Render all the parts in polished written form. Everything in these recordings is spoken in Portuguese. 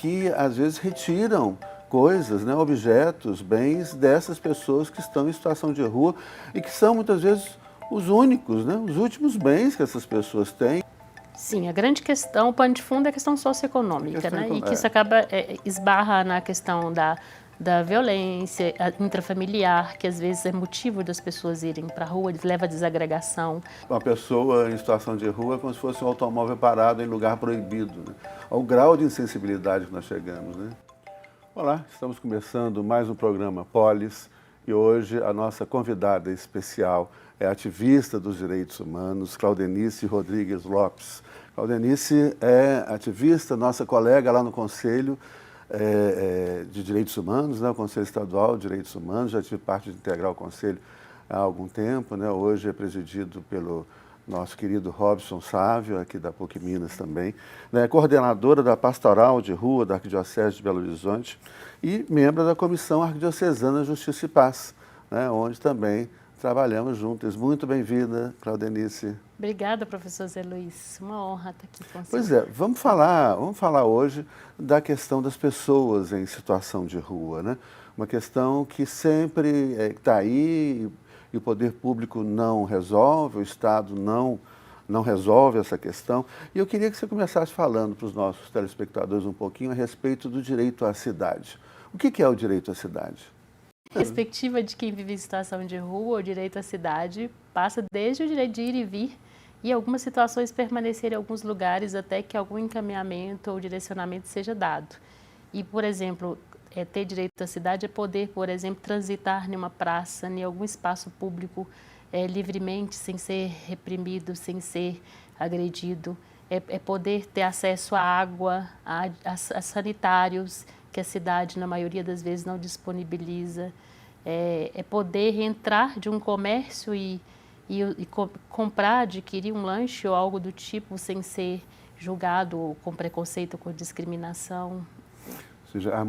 que às vezes retiram coisas, né, objetos, bens dessas pessoas que estão em situação de rua e que são muitas vezes os únicos, né, os últimos bens que essas pessoas têm. Sim, a grande questão, o pano de fundo é a questão socioeconômica, né? E que isso acaba esbarra na questão da violência intrafamiliar, que às vezes é motivo das pessoas irem para a rua, leva à desagregação. Uma pessoa em situação de rua é como se fosse um automóvel parado em lugar proibido, né? Ao grau de insensibilidade que nós chegamos, né? Olá, estamos começando mais um programa Polis e hoje a nossa convidada especial é a ativista dos direitos humanos, Claudenice Rodrigues Lopes. Claudenice é ativista, nossa colega lá no Conselho de Direitos Humanos, né, o Conselho Estadual de Direitos Humanos, já tive parte de integrar o Conselho há algum tempo, né, hoje é presidido pelo nosso querido Robson Sávio, aqui da PUC Minas também, né, coordenadora da Pastoral de Rua da Arquidiocese de Belo Horizonte e membro da Comissão Arquidiocesana Justiça e Paz, né, onde também trabalhamos juntos. Muito bem-vinda, Claudenice. Obrigada, professor Zé Luiz. Uma honra estar aqui com você. Pois é, vamos falar hoje da questão das pessoas em situação de rua, né? Uma questão que sempre está aí e o poder público não resolve, o Estado não resolve essa questão. E eu queria que você começasse falando para os nossos telespectadores um pouquinho a respeito do direito à cidade. O que é o direito à cidade? A perspectiva de quem vive em situação de rua, o direito à cidade passa desde o direito de ir e vir e algumas situações permanecer em alguns lugares até que algum encaminhamento ou direcionamento seja dado. E, por exemplo, ter direito à cidade é poder, por exemplo, transitar em uma praça, em algum espaço público livremente, sem ser reprimido, sem ser agredido. É poder ter acesso à água, a sanitários, que a cidade, na maioria das vezes, não disponibiliza. É poder entrar de um comércio e comprar, adquirir um lanche ou algo do tipo sem ser julgado com preconceito, com discriminação. Ou seja, há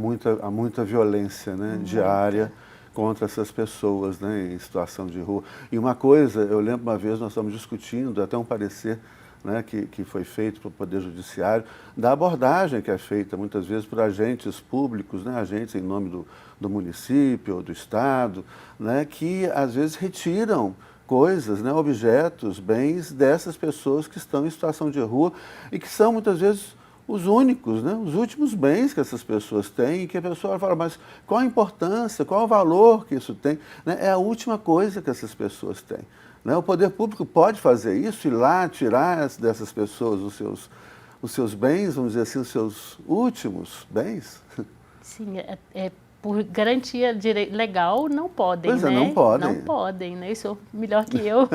muita violência, né, diária contra essas pessoas, né, em situação de rua. E uma coisa, eu lembro uma vez nós estamos discutindo, até um parecer, né, que foi feito pelo Poder Judiciário, da abordagem que é feita muitas vezes por agentes públicos, né, agentes em nome do município ou do Estado, né, que às vezes retiram coisas, né, objetos, bens dessas pessoas que estão em situação de rua e que são muitas vezes os únicos, né, os últimos bens que essas pessoas têm e que a pessoa fala, mas qual a importância, qual o valor que isso tem? Né, é a última coisa que essas pessoas têm. Né? O poder público pode fazer isso, ir lá tirar dessas pessoas os seus bens, vamos dizer assim, os seus últimos bens? Sim, por garantia legal não podem, pois né? Não podem. Não podem, né? Isso melhor que eu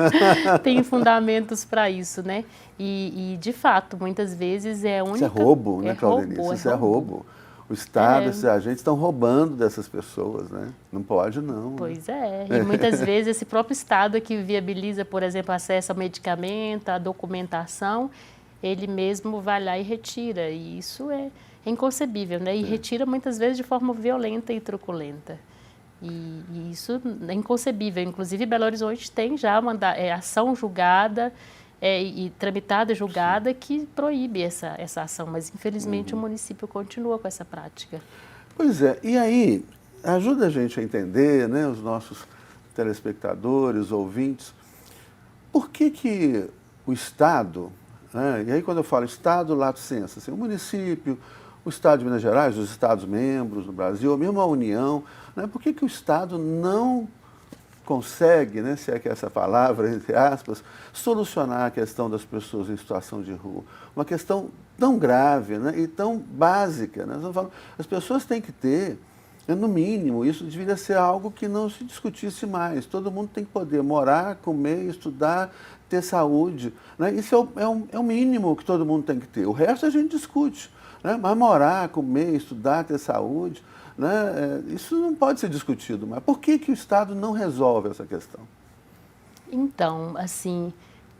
tem fundamentos para isso, né? E de fato, muitas vezes é a única... Isso é roubo, né, Claudenice? Isso é roubo. O Estado, esses agentes estão roubando dessas pessoas, né? Não pode, não. Pois é. E muitas vezes esse próprio Estado é que viabiliza, por exemplo, acesso ao medicamento, à documentação, ele mesmo vai lá e retira. E isso é inconcebível, né? E retira muitas vezes de forma violenta e truculenta. E isso é inconcebível. Inclusive, Belo Horizonte tem já uma ação julgada e tramitada julgada que proíbe essa ação, mas infelizmente o município continua com essa prática. Pois é, e aí ajuda a gente a entender, né, os nossos telespectadores, ouvintes, por que o Estado, né, e aí quando eu falo Estado, lato sensu, assim, o município, o Estado de Minas Gerais, os Estados-membros no Brasil, ou mesmo a União, né, por que o Estado não consegue, né, se é que essa palavra, entre aspas, solucionar a questão das pessoas em situação de rua? Uma questão tão grave, né, e tão básica. Né? As pessoas têm que ter, no mínimo, isso deveria ser algo que não se discutisse mais. Todo mundo tem que poder morar, comer, estudar, ter saúde. Né? Isso é o mínimo que todo mundo tem que ter. O resto a gente discute. Né? Mas morar, comer, estudar, ter saúde... Né? Isso não pode ser discutido, mas por que o Estado não resolve essa questão? Então, assim,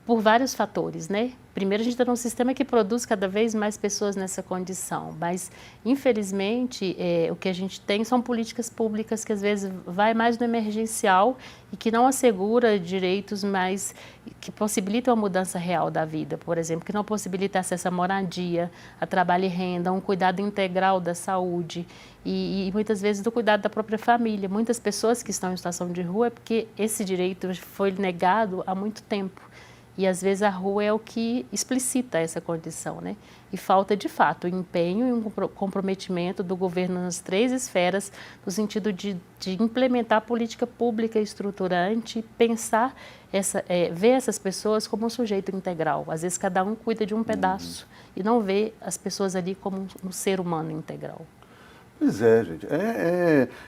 por vários fatores, né? primeiro a gente está num sistema que produz cada vez mais pessoas nessa condição, mas infelizmente o que a gente tem são políticas públicas que às vezes vai mais no emergencial e que não assegura direitos mais que possibilitam a mudança real da vida, por exemplo, que não possibilita acesso à moradia, a trabalho e renda, um cuidado integral da saúde e muitas vezes do cuidado da própria família. Muitas pessoas que estão em situação de rua é porque esse direito foi negado há muito tempo. E às vezes a rua é o que explicita essa condição, né? E falta de fato o empenho e um comprometimento do governo nas 3 esferas, no sentido de implementar política pública estruturante, pensar, ver essas pessoas como um sujeito integral. Às vezes cada um cuida de um pedaço e não vê as pessoas ali como um ser humano integral. Pois é, gente.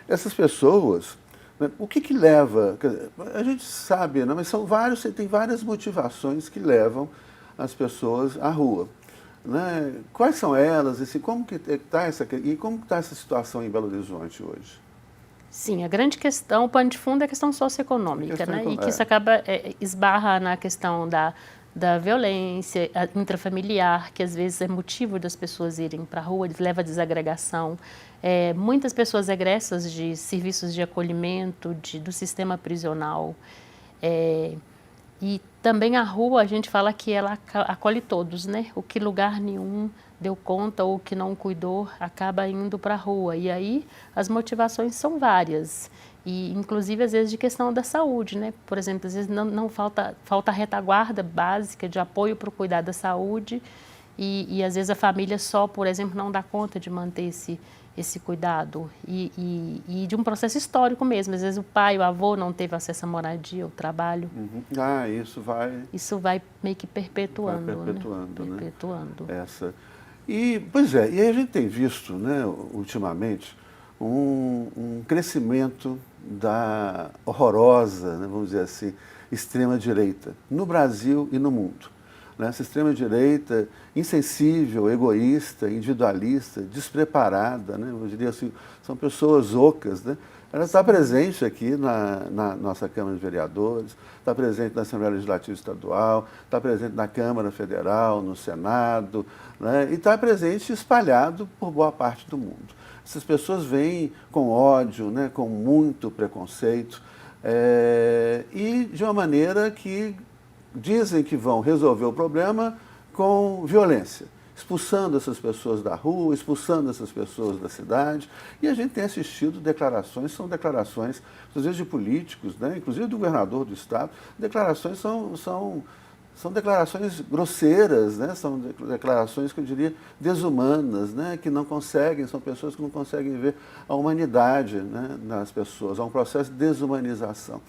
Essas pessoas... O que leva? A gente sabe, né? Mas tem várias motivações que levam as pessoas à rua. Né? Quais são elas? E como que está essa situação em Belo Horizonte hoje? Sim, a grande questão, o pano de fundo é a questão socioeconômica, né? E que isso acaba esbarra na questão da violência intrafamiliar, que às vezes é motivo das pessoas irem para a rua, leva à desagregação. Muitas pessoas egressas de serviços de acolhimento, do sistema prisional. E também a rua, a gente fala que ela acolhe todos, né? O que lugar nenhum deu conta ou que não cuidou acaba indo para a rua. E aí as motivações são várias. E inclusive às vezes de questão da saúde, né? Por exemplo, às vezes não falta a retaguarda básica de apoio para o cuidar da saúde e às vezes a família só, por exemplo, não dá conta de manter esse cuidado e de um processo histórico mesmo. Às vezes o pai, o avô não teve acesso à moradia, ao trabalho. Isso vai meio que perpetuando. Vai perpetuando, né? Perpetuando. E aí a gente tem visto, né, ultimamente, um crescimento da horrorosa, né, vamos dizer assim, extrema-direita, no Brasil e no mundo. Essa extrema-direita insensível, egoísta, individualista, despreparada, né, eu diria assim, são pessoas ocas, né? Ela está presente aqui na nossa Câmara de Vereadores, está presente na Assembleia Legislativa Estadual, está presente na Câmara Federal, no Senado, né, e está presente espalhado por boa parte do mundo. Essas pessoas vêm com ódio, né, com muito preconceito, e de uma maneira que dizem que vão resolver o problema com violência, expulsando essas pessoas da rua, expulsando essas pessoas da cidade. E a gente tem assistido declarações, são declarações, às vezes de políticos, né, inclusive do governador do estado, declarações são declarações grosseiras, né? São declarações que eu diria desumanas, né? Que não conseguem, são pessoas que não conseguem ver a humanidade, né, nas pessoas, há um processo de desumanização.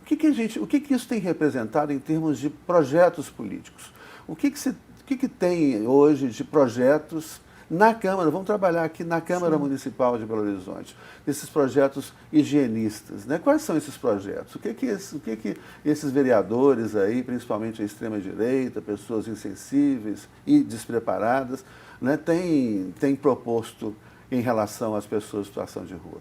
O que isso tem representado em termos de projetos políticos? O que tem hoje de projetos na Câmara? Vamos trabalhar aqui na Câmara Municipal de Belo Horizonte, esses projetos higienistas, né? Quais são esses projetos? O que esses vereadores aí, principalmente a extrema-direita, pessoas insensíveis e despreparadas, né, têm proposto em relação às pessoas em situação de rua?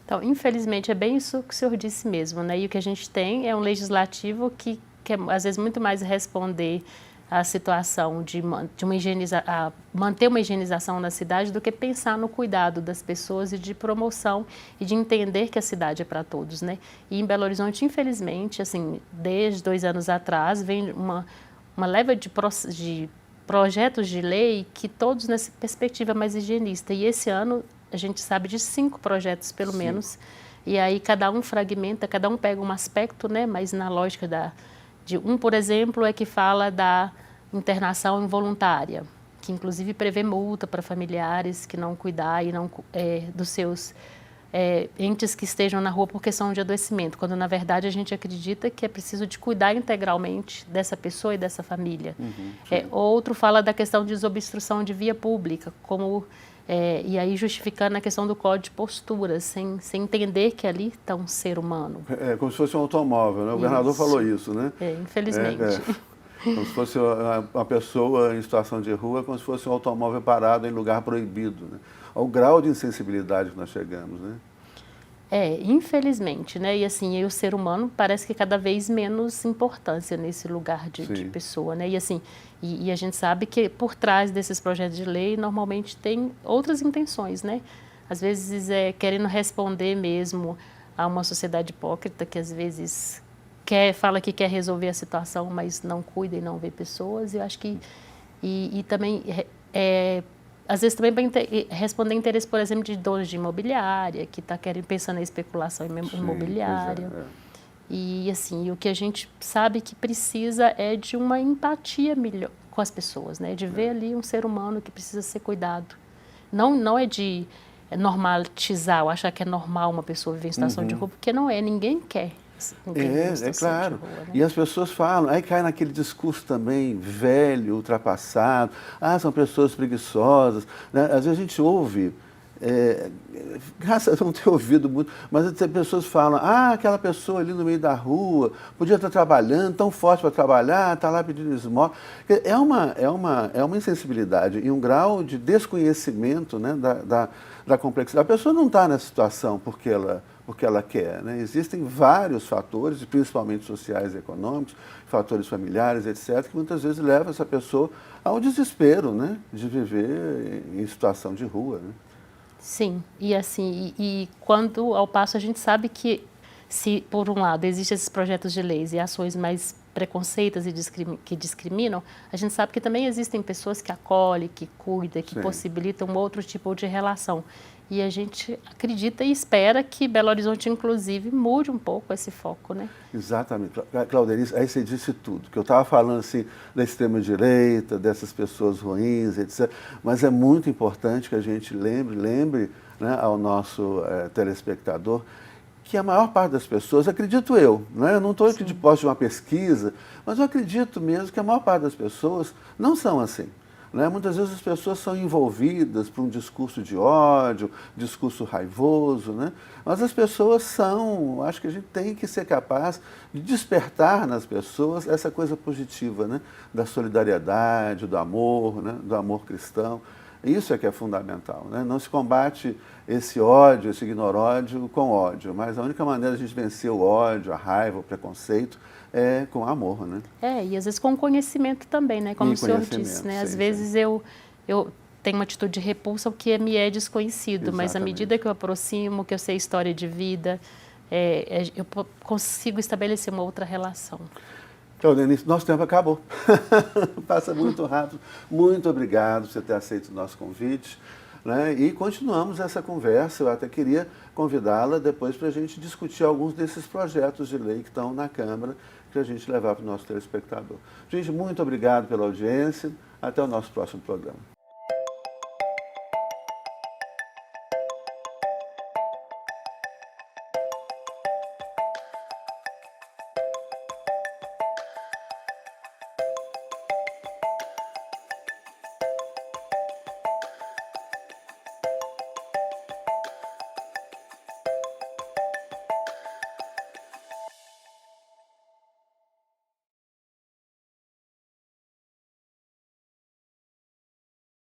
Então, infelizmente, é bem isso que o senhor disse mesmo, né? E o que a gente tem é um legislativo que quer, às vezes, muito mais responder à situação de manter uma higienização na cidade do que pensar no cuidado das pessoas e de promoção e de entender que a cidade é para todos, né? E em Belo Horizonte, infelizmente, assim, desde 2 anos atrás, vem uma leva de projetos de lei que todos nessa perspectiva mais higienista. E esse ano a gente sabe de 5 projetos, pelo menos, e aí cada um fragmenta, cada um pega um aspecto, né? Mas na lógica de um, por exemplo, é que fala da internação involuntária, que inclusive prevê multa para familiares que não cuidar e não dos seus entes que estejam na rua por questão de adoecimento, quando na verdade a gente acredita que é preciso de cuidar integralmente dessa pessoa e dessa família. Outro fala da questão de desobstrução de via pública, como e aí justificando a questão do código de postura, sem entender que ali está um ser humano. Como se fosse um automóvel, né? O governador falou isso, né? Infelizmente. Como se fosse uma pessoa em situação de rua, como se fosse um automóvel parado em lugar proibido, né? Ao grau de insensibilidade que nós chegamos, né? Infelizmente, né? E assim, aí o ser humano parece que cada vez menos importância nesse lugar de pessoa, né? E assim, e a gente sabe que por trás desses projetos de lei normalmente tem outras intenções, né? Às vezes querendo responder mesmo a uma sociedade hipócrita que às vezes fala que quer resolver a situação, mas não cuida e não vê pessoas. Eu acho que e também às vezes também para responder interesse, por exemplo, de donos de imobiliária, que está pensando em especulação imobiliária. E assim, o que a gente sabe que precisa é de uma empatia melhor com as pessoas, né? De ver ali um ser humano que precisa ser cuidado. Não é de normatizar, ou achar que é normal uma pessoa viver em situação de rua, porque não é, ninguém quer. Claro. Rua, né? E as pessoas falam, aí cai naquele discurso também velho, ultrapassado, são pessoas preguiçosas, né? Às vezes a gente ouve, graças a não ter ouvido muito, mas as pessoas falam, aquela pessoa ali no meio da rua, podia estar trabalhando, tão forte para trabalhar, está lá pedindo esmola. É uma insensibilidade e um grau de desconhecimento, né, da complexidade. A pessoa não está nessa situação porque ela quer, né? Existem vários fatores, principalmente sociais e econômicos, fatores familiares, etc., que muitas vezes levam essa pessoa ao desespero, né, de viver em situação de rua, né? Sim, e assim, quando ao passo a gente sabe que se por um lado existem esses projetos de leis e ações mais preconceitas e que discriminam, a gente sabe que também existem pessoas que acolhem, que cuidam, que possibilitam outro tipo de relação. E a gente acredita e espera que Belo Horizonte, inclusive, mude um pouco esse foco, né? Exatamente. Clauderice, aí você disse tudo, que eu estava falando assim da extrema-direita, dessas pessoas ruins, etc. Mas é muito importante que a gente lembre, né, ao nosso telespectador, que a maior parte das pessoas, acredito eu, né, eu não estou aqui de posse de uma pesquisa, mas eu acredito mesmo que a maior parte das pessoas não são assim. Né? Muitas vezes as pessoas são envolvidas por um discurso de ódio, discurso raivoso, né? Mas as pessoas acho que a gente tem que ser capaz de despertar nas pessoas essa coisa positiva, né? Da solidariedade, do amor, né? Do amor cristão. Isso é que é fundamental, né? Não se combate esse ódio, esse ignoródio com ódio, mas a única maneira de a gente vencer o ódio, a raiva, o preconceito é com amor, né? E às vezes com conhecimento também, né? Como o senhor disse, né? Às vezes eu tenho uma atitude de repulsa ao que me é desconhecido, mas à medida que eu aproximo, que eu sei história de vida, eu consigo estabelecer uma outra relação. Então, Denise, nosso tempo acabou. Passa muito rápido. Muito obrigado por você ter aceito o nosso convite. Né? E continuamos essa conversa. Eu até queria convidá-la depois para a gente discutir alguns desses projetos de lei que estão na Câmara, para a gente levar para o nosso telespectador. Gente, muito obrigado pela audiência. Até o nosso próximo programa.